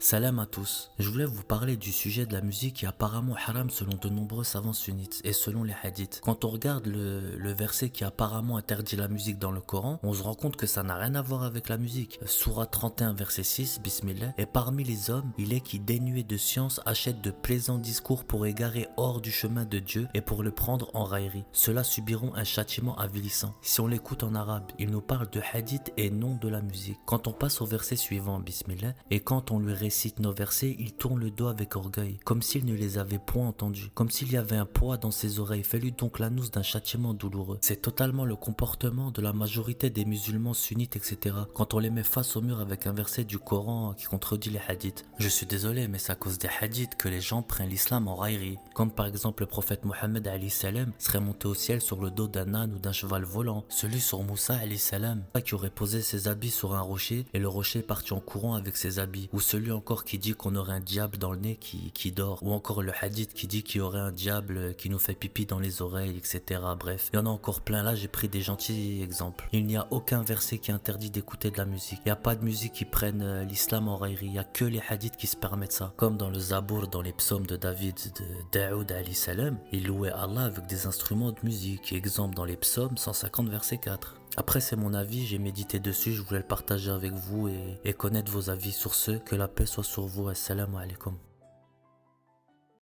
Salam à tous. Je voulais vous parler du sujet de la musique qui est apparemment haram selon de nombreux savants sunnites et selon les hadiths. Quand on regarde le verset qui apparemment interdit la musique dans le Coran, on se rend compte que ça n'a rien à voir avec la musique. Sourate 31 verset 6, Bismillah. Et parmi les hommes, il est qui dénué de science achète de plaisants discours pour égarer hors du chemin de Dieu et pour le prendre en raillerie. Ceux-là subiront un châtiment avilissant. Si on l'écoute en arabe, il nous parle de hadith et non de la musique. Quand on passe au verset suivant, Bismillah, et quand on lui récite nos versets, il tourne le dos avec orgueil, comme s'il ne les avait point entendus, comme s'il y avait un poids dans ses oreilles, fais-lui donc l'annonce d'un châtiment douloureux. C'est totalement le comportement de la majorité des musulmans sunnites, etc. Quand on les met face au mur avec un verset du Coran qui contredit les hadiths. Je suis désolé, mais c'est à cause des hadiths que les gens prennent l'islam en raillerie. Comme par exemple le prophète Mohammed alayhi salam serait monté au ciel sur le dos d'un âne ou d'un cheval volant. Celui sur Moussa alayhi salam qui aurait posé ses habits sur un rocher et le rocher est parti en courant avec ses habits. Ou celui encore qui dit qu'on aurait un diable dans le nez qui dort. Ou encore le hadith qui dit qu'il y aurait un diable qui nous fait pipi dans les oreilles, etc. Bref, il y en a encore plein. Là, j'ai pris des gentils exemples. Il n'y a aucun verset qui interdit d'écouter de la musique. Il n'y a pas de musique qui prenne l'islam en raillerie. Il n'y a que les hadiths qui se permettent ça. Comme dans le Zabour, dans les psaumes de David, de Daoud alayhi salam, il louait Allah avec des instruments de musique. Exemple dans les psaumes 150 verset 4. Après c'est mon avis, j'ai médité dessus, je voulais le partager avec vous et connaître vos avis sur ce. Que la paix soit sur vous, assalamu alaikum.